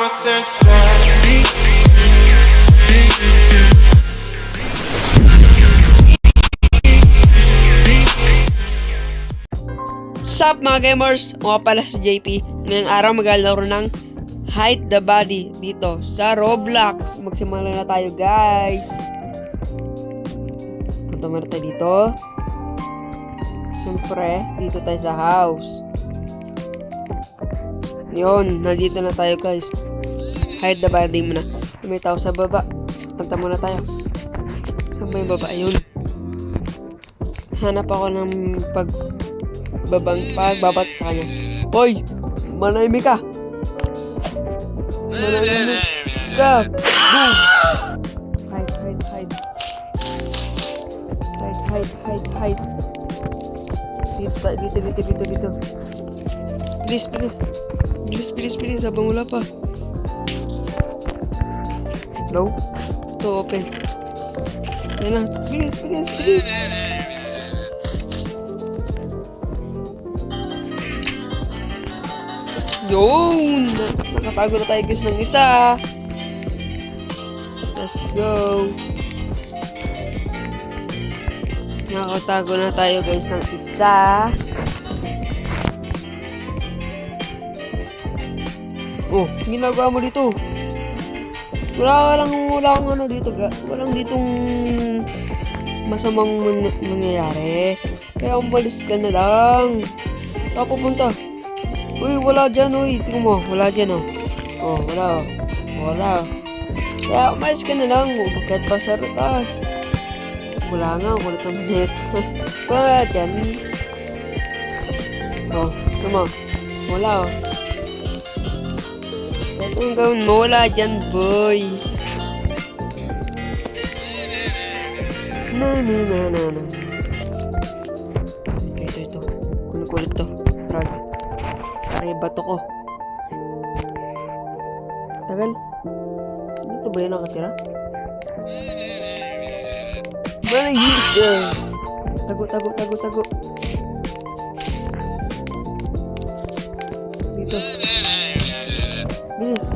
my senses. Sup mga gamers? Mga pala si JP. Ngayong araw maglalaro ng Hide the Body dito sa Roblox. Magsimula na tayo guys. Punta muna tayo dito. Siyempre, dito tayo sa house. Yun, nandito na tayo guys. Hide the body muna. May tao sa baba. Punta muna tayo. Saan ba yung baba? Ayun. Hanap ako ng pagbabat sa kanya. Hoy! Manahimik ka! Manahimik ka! Boom! Hide. Hide. Dito. Please. Habang wala pa. Hello? Ito, open. Yan na. Please. Yun! Nakatago na tayo guys ng isa. Let's go. Nakatago na tayo guys ng isa. Oh, ginagawa mo dito. Wala kang ano dito, walang ditong masamang mangyayari. Kaya umalis ka na lang. Saan pupunta? Uy, wala dyan, uy. Tingnan mo, wala dyan, oh. Oh, wala. Kaya umalis ka na lang. Bakit pa sa rutas? Wala nga, wala naman ito. Wala dyan. Oh, tingnan mo. Wala, oh. Kahit ang gawin mo, wala dyan, boy. Na. Ito. Kulit to. Raga. Ay, bato ko. Tagal. Dito ba yun nakatira? Malahit ka. Tago. Dito. Bilis.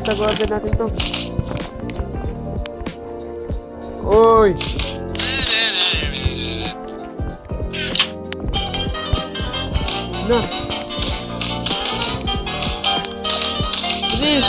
Tago agad natin to. Oy! Na. Bilis.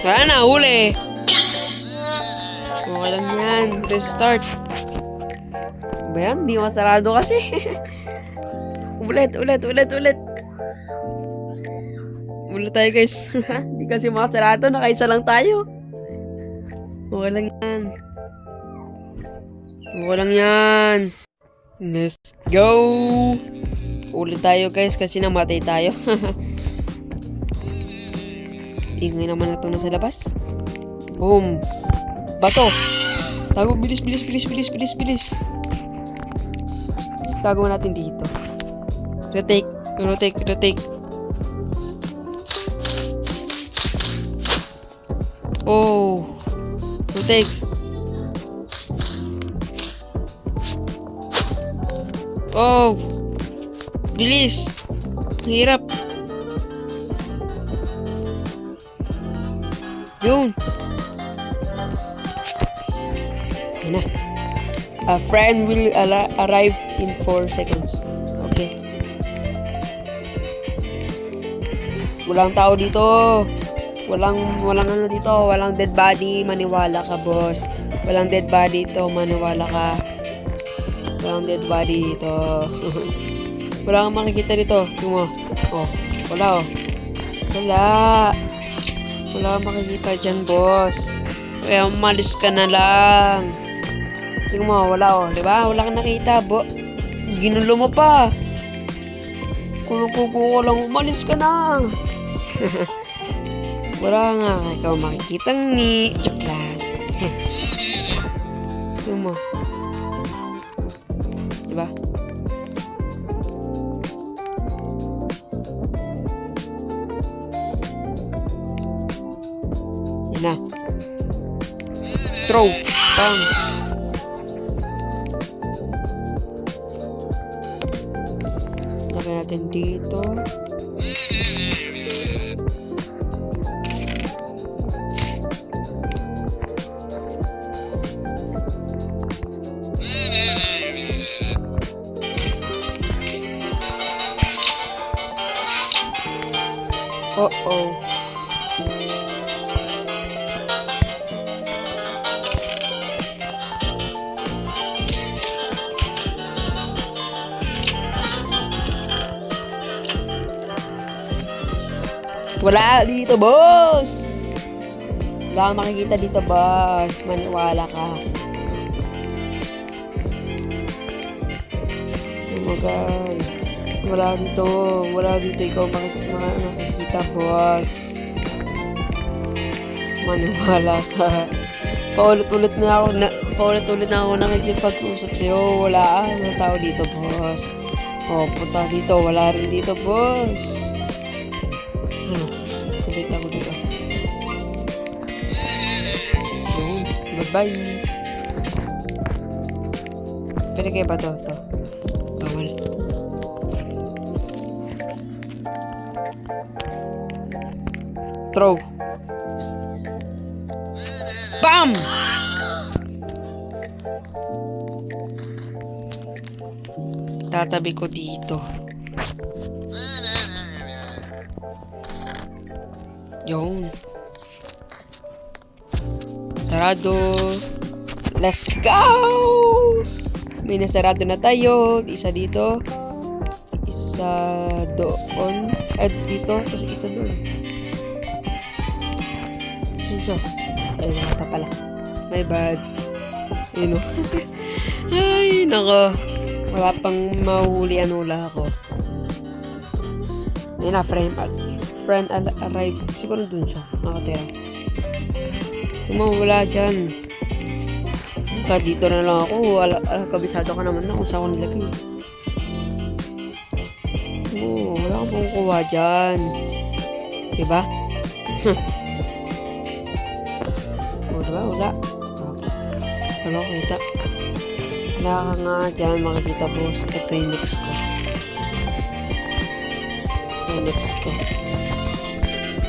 Wala na, huli. Okay lang yan. Restart. Ba yan? Di masarado kasi. Ulit. Ulit tayo guys. Di kasi masarado. Nakaisa lang tayo. Okay lang yan. Let's go. Ulit tayo guys kasi namatay tayo. Ingay naman na ito na sa labas. Boom. Bato. Tago. Bilis. Tago natin dito. Retake. Oh. Retake. Oh. Bilis. Hirap. Yun. Yan na. A friend will arrive in 4 seconds. Okay. Walang tao dito. Walang ano dito. Walang dead body. Maniwala ka, boss. Walang dead body dito. Maniwala ka. Walang dead body dito. Wala kang makikita dito. Tingnan mo. Oh. Wala, oh. Wala kang makikita dyan, boss. Kaya umalis ka na lang. Tingnan mo, wala, oh. Diba? Wala kang nakita, ginulo mo pa. Kung ko lang, umalis ka na. Wala nga ikaw makikitang ni. Joke lang. Tingnan mo. Diba? Yan na. Throw. Bang. Lagay natin dito. Uh-oh. Wala dito, boss! Wala kang makikita dito, boss. Maniwala ka. Oh my God. Wala dito. Wala dito. Ikaw makikita, boss. Maniwala ka. Paulit-ulit na ako nakikipag-usap sa'yo. Wala ang tao dito, boss. Oh, punta dito. Wala rin dito, boss. Kulit ako dito. Yun. Bye-bye. Pwede kayo ba ito? Bawal. Throw. Bam! Tatabi ko dito. Yun. Sarado. Let's go! May nasarado na tayo. Isa dito. Isa doon. At dito. Tapos isa doon. Ito. Ay, wala pa pala. My bad. Yun o. Ay, nako. Wala pang mahuhulian hula ako. Ayun na, friend arrive. Siguro dun siya. Nakatira. Wala dyan. Dito na lang ako. Kabisado ka naman na kung saan ako nilagay. Oo, wala akong kukuha dyan. Diba? O, diba? Wala. Wala ko kita. Wala ka nga dyan, makikita boss. Ito yung next ko. Yung next ko.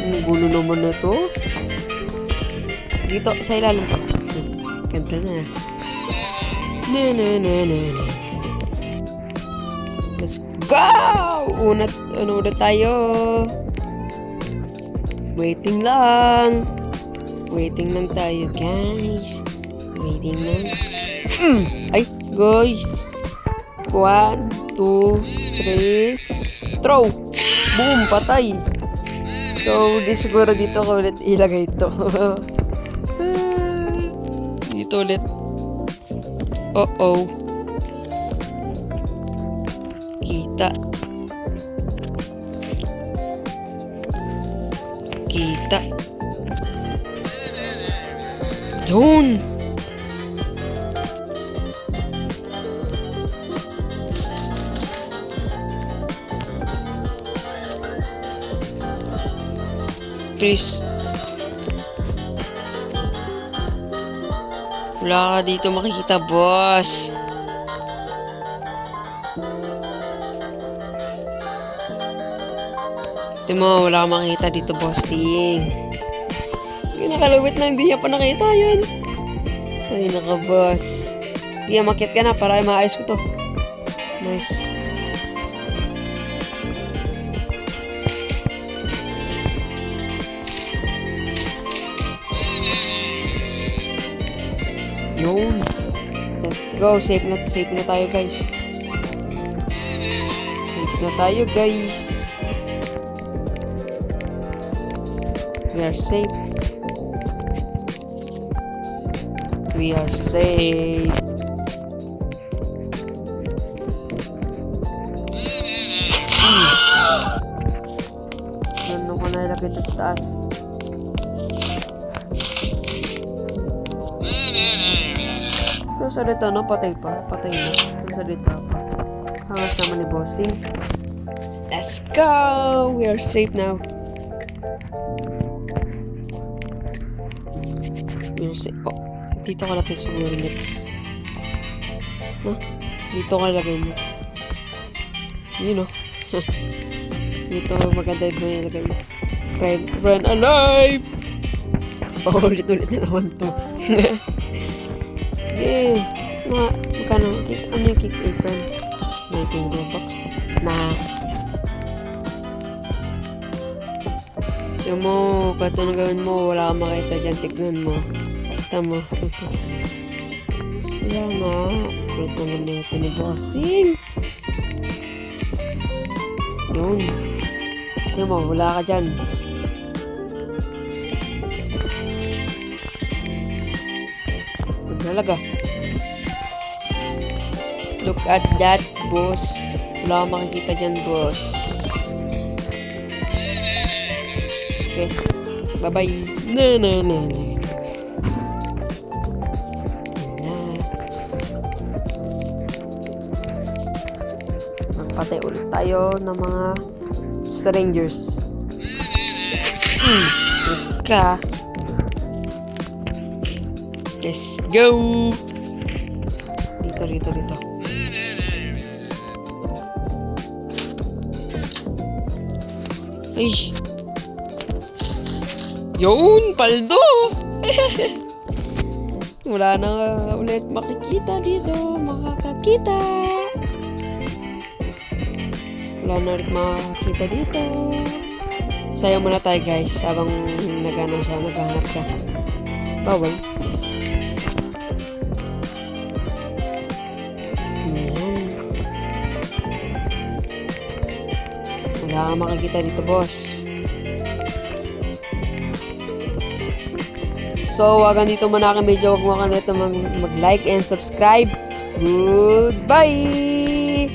Ang gulo naman na to. Dito, sa ilalim ko. Ganda na. Let's go! Una tayo. Waiting lang. Waiting lang tayo, guys. Waiting lang. Ay, guys. 1, 2, 3. Throw! Boom! Patay! So, di siguro dito ko ulit ilagay ito. Dito ulit. Uh-oh. Kita. Kita. Yun! Please. Wala ka dito makikita, boss. Ito mo, wala ka makikita dito, bossing. Nakalawit na, hindi niya pa nakita yun. Ay, naka, boss. Hindi, makit ka na para maayos ko to. Nice. Yun. Let's go. Safe na tayo, guys. Safe na tayo, guys. We are safe. We are safe. Ano ko na ilagay ito sa taas? Susalita na, patay pa. Patay na. Susalita pa. Hangas naman ni Bossing. Let's go! We are safe now. We are safe. Oh, dito ka lagay siguro next. No? Dito ka lagay next. Yun o. Dito maganda yung lagay mo. Run alive! Paulit-ulit na naman to. Eh, magkano? Ano yung kick apron? 19 Robux? Nah. Yung mo, kahit anong gawin mo, wala kang makita dyan. Tignan mo. Kita mo. Wala nga. Kulit naman na ito ni Bossing. Yun. Tignan mo, wala ka dyan. Talaga. Look at that, boss. Wala kang makikita dyan, boss. Okay. Bye-bye. Na. Magpatay ulit tayo ng mga strangers. Ka. Let's go! Rito. Ay! Yun! Paldo! Wala na ulit makikita dito. Makakakita! Wala na ulit makakita dito. Sayo muna tayo guys. Habang naghahanap siya. Bawal. Wala kang makikita dito, boss. So, hanggang dito muna aking video. Huwag mo kalimutan mag-like and subscribe. Goodbye!